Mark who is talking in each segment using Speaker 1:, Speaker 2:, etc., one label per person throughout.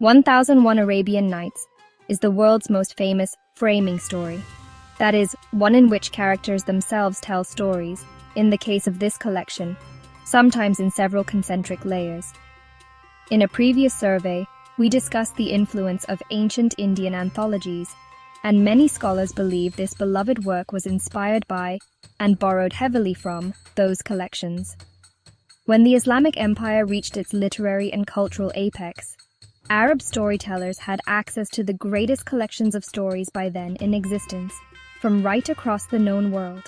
Speaker 1: 1001 Arabian Nights is the world's most famous framing story. That is, one in which characters themselves tell stories, in the case of this collection, sometimes in several concentric layers. In a previous survey, we discussed the influence of ancient Indian anthologies, and many scholars believe this beloved work was inspired by, and borrowed heavily from, those collections. When the Islamic Empire reached its literary and cultural apex, Arab storytellers had access to the greatest collections of stories by then in existence, from right across the known world.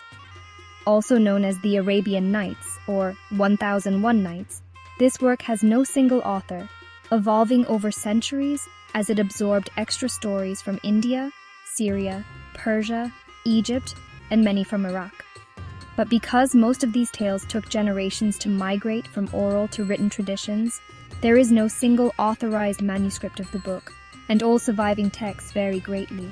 Speaker 1: Also known as the Arabian Nights, or 1001 Nights, this work has no single author, evolving over centuries as it absorbed extra stories from India, Syria, Persia, Egypt, and many from Iraq. But because most of these tales took generations to migrate from oral to written traditions, there is no single authorized manuscript of the book, and all surviving texts vary greatly.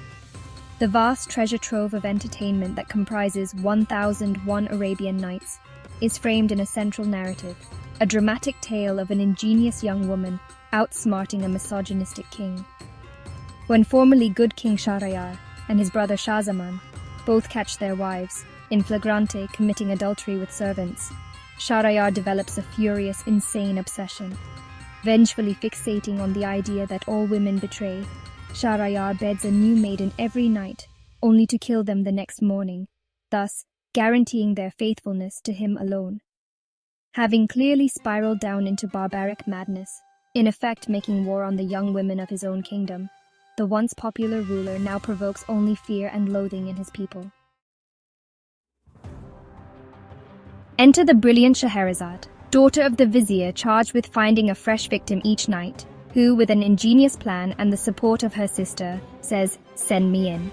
Speaker 1: The vast treasure trove of entertainment that comprises 1001 Arabian Nights is framed in a central narrative, a dramatic tale of an ingenious young woman outsmarting a misogynistic king. When formerly good King Shahryar and his brother Shahzaman both catch their wives, in flagrante committing adultery with servants, Shahryar develops a furious, insane obsession. Vengefully fixating on the idea that all women betray, Shahryar beds a new maiden every night, only to kill them the next morning, thus guaranteeing their faithfulness to him alone. Having clearly spiraled down into barbaric madness, in effect making war on the young women of his own kingdom, the once popular ruler now provokes only fear and loathing in his people. Enter the brilliant Scheherazade, daughter of the vizier charged with finding a fresh victim each night, who, with an ingenious plan and the support of her sister, says, "Send me in."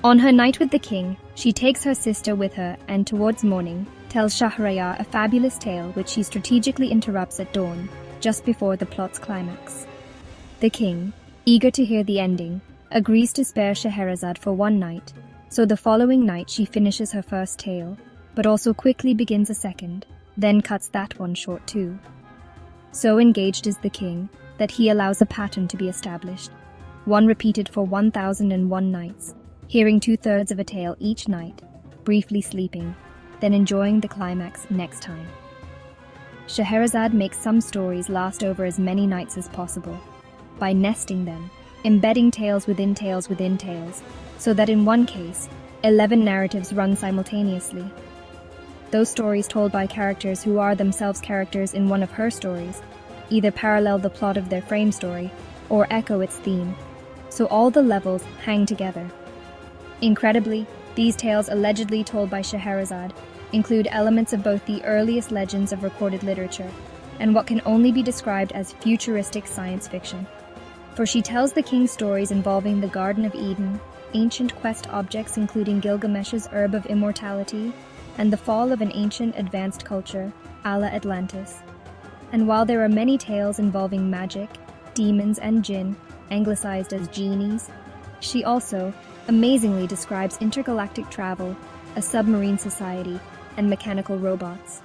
Speaker 1: On her night with the king, she takes her sister with her and, towards morning, tells Shahryar a fabulous tale which she strategically interrupts at dawn, just before the plot's climax. The king, eager to hear the ending, agrees to spare Scheherazade for one night, so the following night she finishes her first tale, but also quickly begins a second, then cuts that one short too. So engaged is the king that he allows a pattern to be established, one repeated for 1001 nights, hearing 2/3 of a tale each night, briefly sleeping, then enjoying the climax next time. Scheherazade makes some stories last over as many nights as possible, by nesting them, embedding tales within tales within tales, so that in one case, 11 narratives run simultaneously. Those stories told by characters who are themselves characters in one of her stories either parallel the plot of their frame story or echo its theme, so all the levels hang together. Incredibly, these tales allegedly told by Scheherazade include elements of both the earliest legends of recorded literature and what can only be described as futuristic science fiction. For she tells the king's stories involving the Garden of Eden, ancient quest objects including Gilgamesh's Herb of Immortality, and the fall of an ancient advanced culture, a la Atlantis. And while there are many tales involving magic, demons, and jinn, anglicized as genies, she also, amazingly, describes intergalactic travel, a submarine society, and mechanical robots.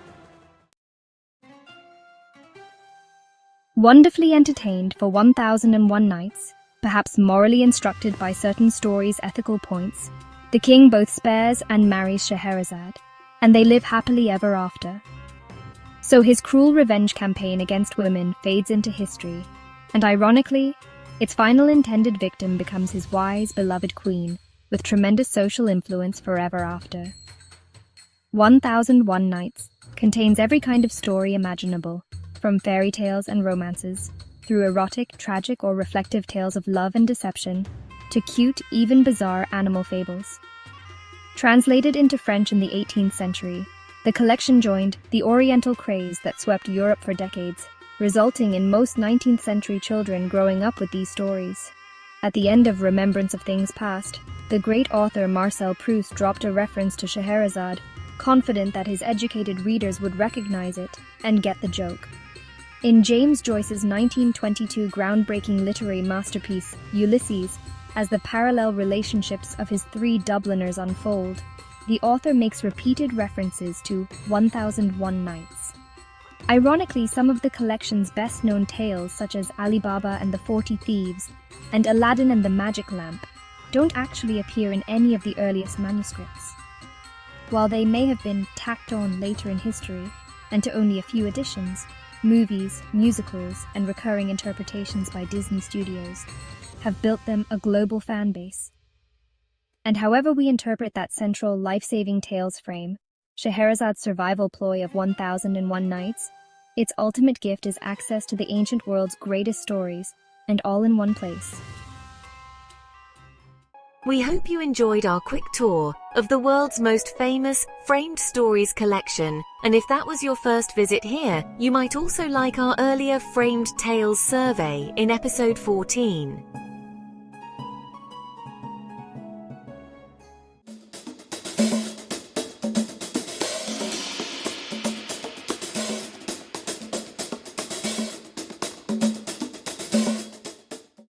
Speaker 1: Wonderfully entertained for 1001 nights, perhaps morally instructed by certain stories' ethical points, the king both spares and marries Scheherazade, and they live happily ever after. So his cruel revenge campaign against women fades into history, and ironically, its final intended victim becomes his wise, beloved queen, with tremendous social influence forever after. 1001 Nights contains every kind of story imaginable, from fairy tales and romances, through erotic, tragic, or reflective tales of love and deception, to cute, even bizarre animal fables. Translated into French in the 18th century, the collection joined the Oriental craze that swept Europe for decades, resulting in most 19th century children growing up with these stories. At the end of Remembrance of Things Past, the great author Marcel Proust dropped a reference to Scheherazade, confident that his educated readers would recognize it and get the joke. In James Joyce's 1922 groundbreaking literary masterpiece, Ulysses, as the parallel relationships of his three Dubliners unfold, the author makes repeated references to 1001 Nights. Ironically, some of the collection's best-known tales, such as Ali Baba and the 40 Thieves and Aladdin and the Magic Lamp, don't actually appear in any of the earliest manuscripts. While they may have been tacked on later in history, and to only a few editions, movies, musicals, and recurring interpretations by Disney Studios have built them a global fan base. And however we interpret that central life-saving tales frame, Scheherazade's survival ploy of 1001 Nights, its ultimate gift is access to the ancient world's greatest stories, and all in one place.
Speaker 2: We hope you enjoyed our quick tour of the world's most famous framed stories collection, and if that was your first visit here, you might also like our earlier framed tales survey in episode 14.